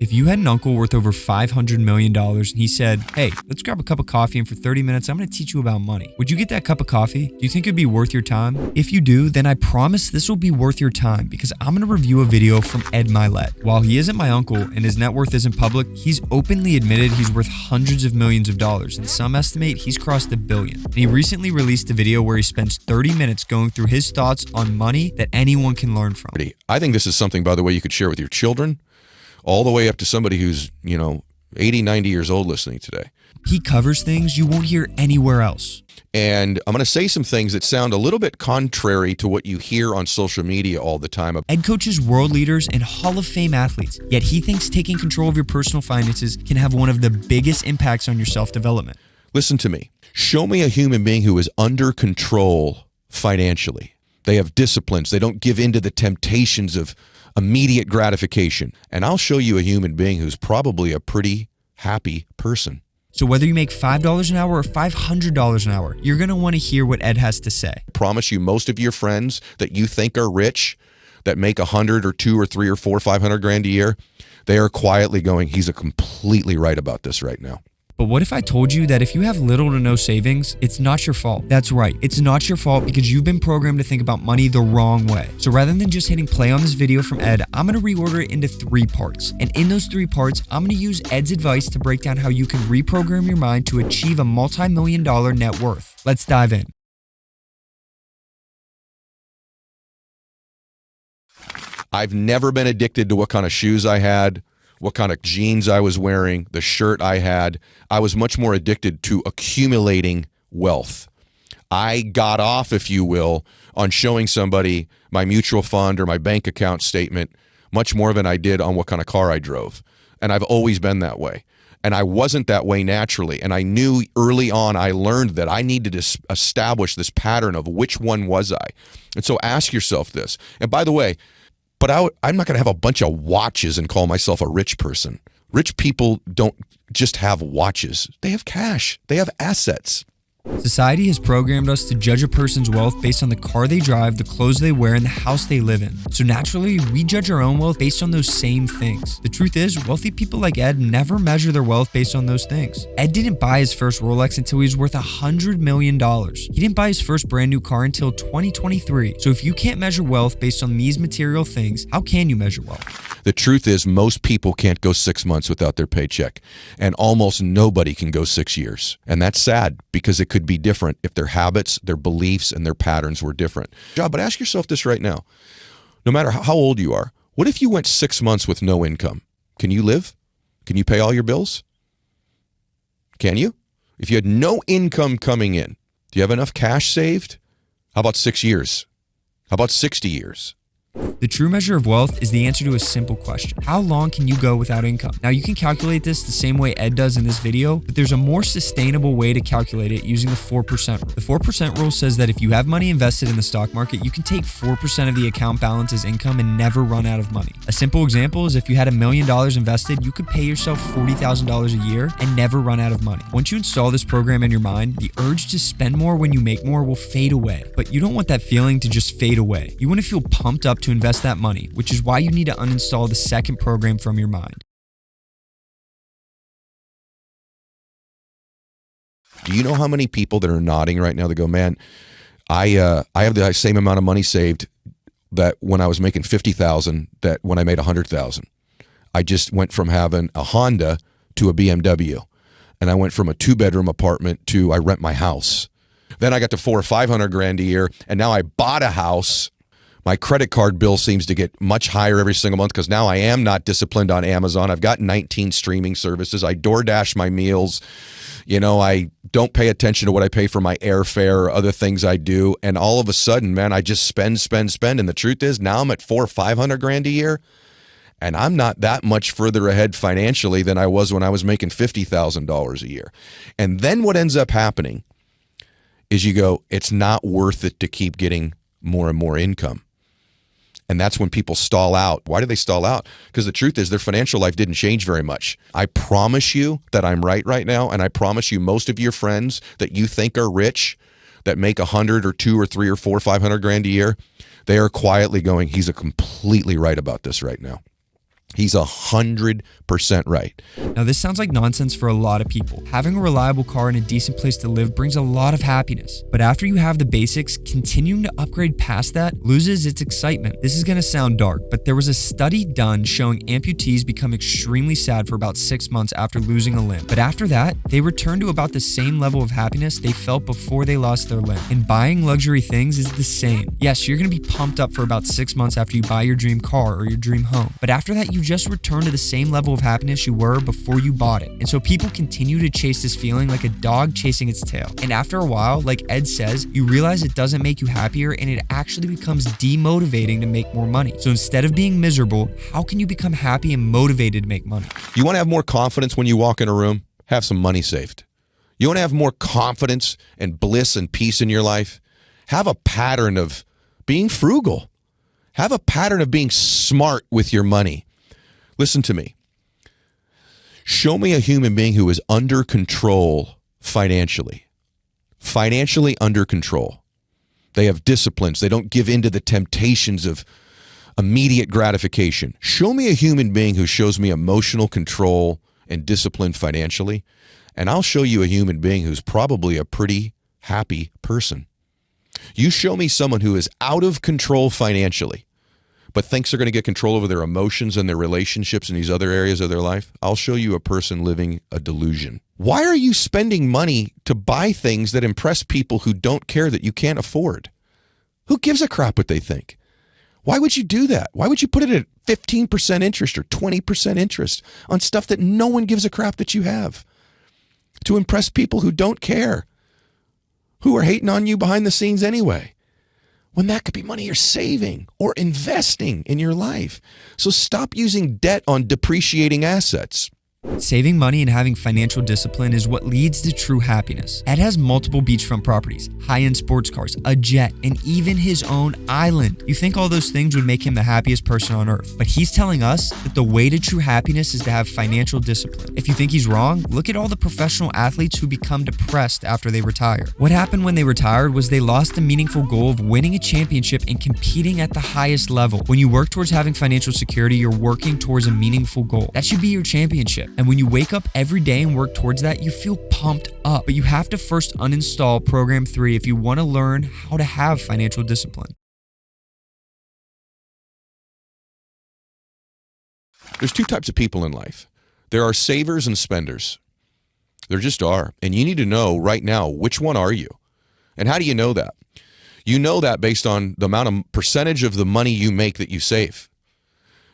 If you had an uncle worth over $500 million and he said, hey, let's grab a cup of coffee and for 30 minutes, I'm going to teach you about money. Would you get that cup of coffee? Do you think it'd be worth your time? If you do, then I promise this will be worth your time because I'm going to review a video from Ed Mylett. While he isn't my uncle and his net worth isn't public, he's openly admitted he's worth hundreds of millions of dollars, and some estimate he's crossed $1 billion. And he recently released a video where he spends 30 minutes going through his thoughts on money that anyone can learn from. I think this is something, by the way, you could share with your children, all the way up to somebody who's, 80, 90 years old listening today. He covers things you won't hear anywhere else. And I'm going to say some things that sound a little bit contrary to what you hear on social media all the time. Ed coaches world leaders and Hall of Fame athletes, yet he thinks taking control of your personal finances can have one of the biggest impacts on your self-development. Listen to me. Show me a human being who is under control financially. They have disciplines. They don't give in to the temptations of immediate gratification. And I'll show you a human being who's probably a pretty happy person. So whether you make $5 an hour or $500 an hour, you're going to want to hear what Ed has to say. I promise you, most of your friends that you think are rich, that make 100 or 2 or 3 or 4 or 500 grand a year, they are quietly going, he's completely right about this right now. But what if I told you that if you have little to no savings, it's not your fault? That's right, it's not your fault because you've been programmed to think about money the wrong way. So rather than just hitting play on this video from Ed, I'm going to reorder it into 3 parts. And in those 3 parts, I'm going to use Ed's advice to break down how you can reprogram your mind to achieve a multi-million-dollar net worth. Let's dive in. I've never been addicted to what kind of shoes I had, what kind of jeans I was wearing, the shirt I had. I was much more addicted to accumulating wealth. I got off, if you will, on showing somebody my mutual fund or my bank account statement much more than I did on what kind of car I drove. And I've always been that way. And I wasn't that way naturally. And I knew early on, I learned that I needed to establish this pattern of which one was I. And so ask yourself this. And by the way, I'm not going to have a bunch of watches and call myself a rich person. Rich people don't just have watches. They have cash. They have assets. Society has programmed us to judge a person's wealth based on the car they drive, the clothes they wear, and the house they live in. So naturally, we judge our own wealth based on those same things. The truth is, wealthy people like Ed never measure their wealth based on those things. Ed didn't buy his first Rolex until he was worth $100 million. He didn't buy his first brand new car until 2023. So if you can't measure wealth based on these material things, how can you measure wealth? The truth is, most people can't go 6 months without their paycheck, and almost nobody can go 6 years. And that's sad because it could be different if their habits, their beliefs, and their patterns were different. But ask yourself this right now. No matter how old you are, what if you went 6 months with no income? Can you live? Can you pay all your bills? Can you? If you had no income coming in, do you have enough cash saved? How about 6 years? How about 60 years? The true measure of wealth is the answer to a simple question. How long can you go without income? Now, you can calculate this the same way Ed does in this video, but there's a more sustainable way to calculate it using the 4% rule. The 4% rule says that if you have money invested in the stock market, you can take 4% of the account balance as income and never run out of money. A simple example is if you had $1 million invested, you could pay yourself $40,000 a year and never run out of money. Once you install this program in your mind, the urge to spend more when you make more will fade away. But you don't want that feeling to just fade away. You want to feel pumped up to invest that money, which is why you need to uninstall the second program from your mind. Do you know how many people that are nodding right now that go, man, I have the same amount of money saved that when I was making $50,000 that when I made $100,000. I just went from having a Honda to a BMW, and I went from a 2-bedroom apartment to I rent my house. Then I got to 400 or 500 grand a year, and now I bought a house. My credit card bill seems to get much higher every single month because now I am not disciplined on Amazon. I've got 19 streaming services. I DoorDash my meals. I don't pay attention to what I pay for my airfare or other things I do. And all of a sudden, man, I just spend. And the truth is now I'm at 400 or 500 grand a year. And I'm not that much further ahead financially than I was when I was making $50,000 a year. And then what ends up happening is you go, it's not worth it to keep getting more and more income. And that's when people stall out. Why do they stall out? Because the truth is their financial life didn't change very much. I promise you that I'm right now, and I promise you most of your friends that you think are rich, that make 100 or 2 or 3 or 4 or 500 grand a year, they are quietly going, he's completely right about this right now. He's 100% right. Now, this sounds like nonsense for a lot of people. Having a reliable car and a decent place to live brings a lot of happiness. But after you have the basics, continuing to upgrade past that loses its excitement. This is going to sound dark, but there was a study done showing amputees become extremely sad for about 6 months after losing a limb. But after that, they return to about the same level of happiness they felt before they lost their limb. And buying luxury things is the same. Yes, you're going to be pumped up for about 6 months after you buy your dream car or your dream home. But after that, you just return to the same level of happiness you were before you bought it. And so people continue to chase this feeling like a dog chasing its tail. And after a while, like Ed says, you realize it doesn't make you happier and it actually becomes demotivating to make more money. So instead of being miserable, how can you become happy and motivated to make money? You want to have more confidence when you walk in a room? Have some money saved. You want to have more confidence and bliss and peace in your life? Have a pattern of being frugal. Have a pattern of being smart with your money. Listen to me. Show me a human being who is under control financially. Financially under control. They have disciplines. They don't give in to the temptations of immediate gratification. Show me a human being who shows me emotional control and discipline financially, and I'll show you a human being who's probably a pretty happy person. You show me someone who is out of control financially, but thinks they're going to get control over their emotions and their relationships in these other areas of their life, I'll show you a person living a delusion. Why are you spending money to buy things that impress people who don't care that you can't afford? Who gives a crap what they think? Why would you do that? Why would you put it at 15% interest or 20% interest on stuff that no one gives a crap that you have? To impress people who don't care, who are hating on you behind the scenes anyway, when that could be money you're saving or investing in your life. So stop using debt on depreciating assets. Saving money and having financial discipline is what leads to true happiness. Ed has multiple beachfront properties, high-end sports cars, a jet, and even his own island. You think all those things would make him the happiest person on earth, but he's telling us that the way to true happiness is to have financial discipline. If you think he's wrong, look at all the professional athletes who become depressed after they retire. What happened when they retired was they lost the meaningful goal of winning a championship and competing at the highest level. When you work towards having financial security, you're working towards a meaningful goal. That should be your championship. And when you wake up every day and work towards that, you feel pumped up. But you have to first uninstall Program 3 if you want to learn how to have financial discipline. There's two types of people in life. There are savers and spenders. There just are. And you need to know right now, which one are you? And how do you know that? You know that based on the amount of percentage of the money you make that you save.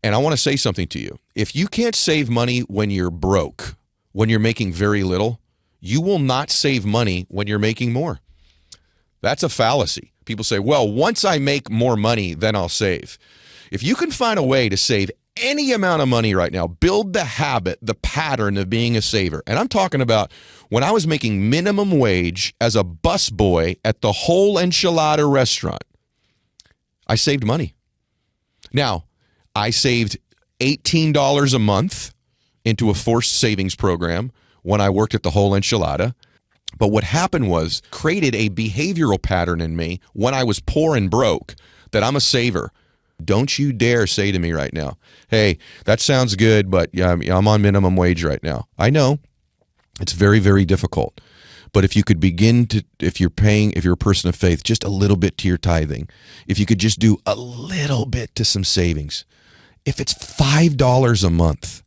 And I want to say something to you. If you can't save money when you're broke, when you're making very little, you will not save money when you're making more. That's a fallacy. People say, well, once I make more money, then I'll save. If you can find a way to save any amount of money right now, build the habit, the pattern of being a saver. And I'm talking about when I was making minimum wage as a busboy at the Whole Enchilada restaurant, I saved money. Now, I saved $18 a month into a forced savings program when I worked at the Whole Enchilada. But what happened was created a behavioral pattern in me when I was poor and broke that I'm a saver. Don't you dare say to me right now, hey, that sounds good, but I'm on minimum wage right now. I know it's very, very difficult. But if you could begin to, if you're a person of faith, just a little bit to your tithing, if you could just do a little bit to some savings, if it's $5 a month,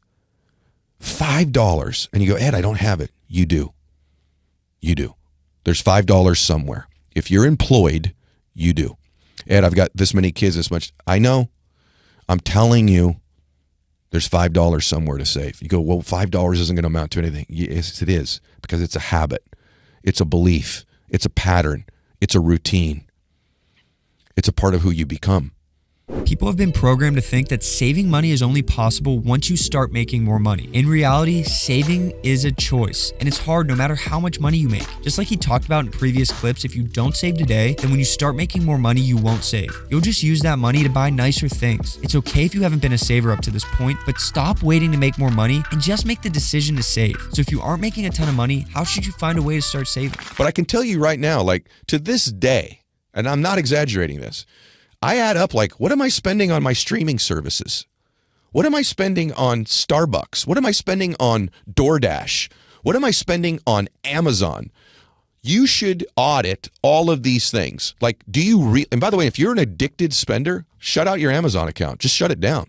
$5, and you go, Ed, I don't have it. You do. You do. There's $5 somewhere. If you're employed, you do. Ed, I've got this many kids, this much. I know. I'm telling you, there's $5 somewhere to save. You go, well, $5 isn't going to amount to anything. Yes, it is, because it's a habit. It's a belief. It's a pattern. It's a routine. It's a part of who you become. People have been programmed to think that saving money is only possible once you start making more money. In reality, saving is a choice, and it's hard no matter how much money you make. Just like he talked about in previous clips, if you don't save today, then when you start making more money, you won't save. You'll just use that money to buy nicer things. It's okay if you haven't been a saver up to this point, but stop waiting to make more money and just make the decision to save. So if you aren't making a ton of money, how should you find a way to start saving? But I can tell you right now, like to this day, and I'm not exaggerating this, I add up like, what am I spending on my streaming services? What am I spending on Starbucks? What am I spending on DoorDash? What am I spending on Amazon? You should audit all of these things. Like, and by the way, if you're an addicted spender, shut out your Amazon account. Just shut it down.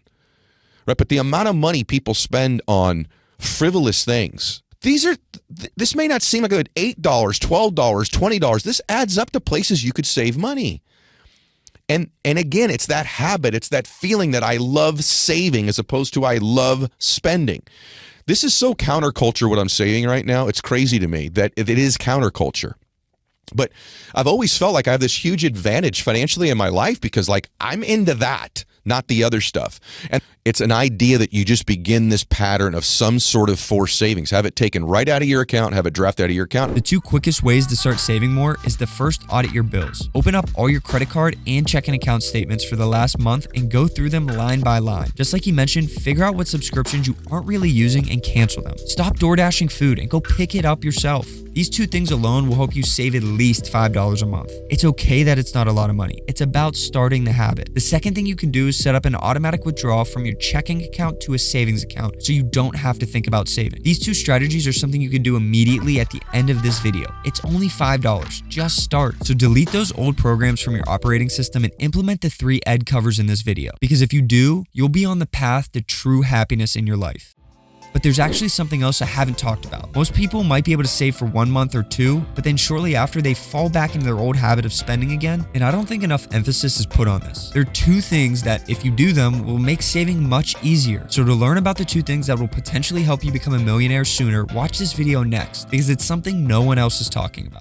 Right? But the amount of money people spend on frivolous things, this may not seem like a good $8, $12, $20. This adds up to places you could save money. And again, it's that habit, it's that feeling that I love saving as opposed to I love spending. This is so counterculture what I'm saying right now. It's crazy to me that it is counterculture. But I've always felt like I have this huge advantage financially in my life because like I'm into that, not the other stuff. And it's an idea that you just begin this pattern of some sort of forced savings. Have it taken right out of your account, have it draft out of your account. The two quickest ways to start saving more is to first audit your bills. Open up all your credit card and checking account statements for the last month and go through them line by line. Just like you mentioned, figure out what subscriptions you aren't really using and cancel them. Stop door dashing food and go pick it up yourself. These two things alone will help you save at least $5 a month. It's okay that it's not a lot of money. It's about starting the habit. The second thing you can do is set up an automatic withdrawal from your checking account to a savings account so you don't have to think about saving. These two strategies are something you can do immediately at the end of this video. It's only $5. Just start. So delete those old programs from your operating system and implement the 3 Ed covers in this video. Because if you do, you'll be on the path to true happiness in your life. But there's actually something else I haven't talked about. Most people might be able to save for 1 month or 2, but then shortly after they fall back into their old habit of spending again, and I don't think enough emphasis is put on this. There are 2 things that, if you do them, will make saving much easier. So to learn about the 2 things that will potentially help you become a millionaire sooner, watch this video next, because it's something no one else is talking about.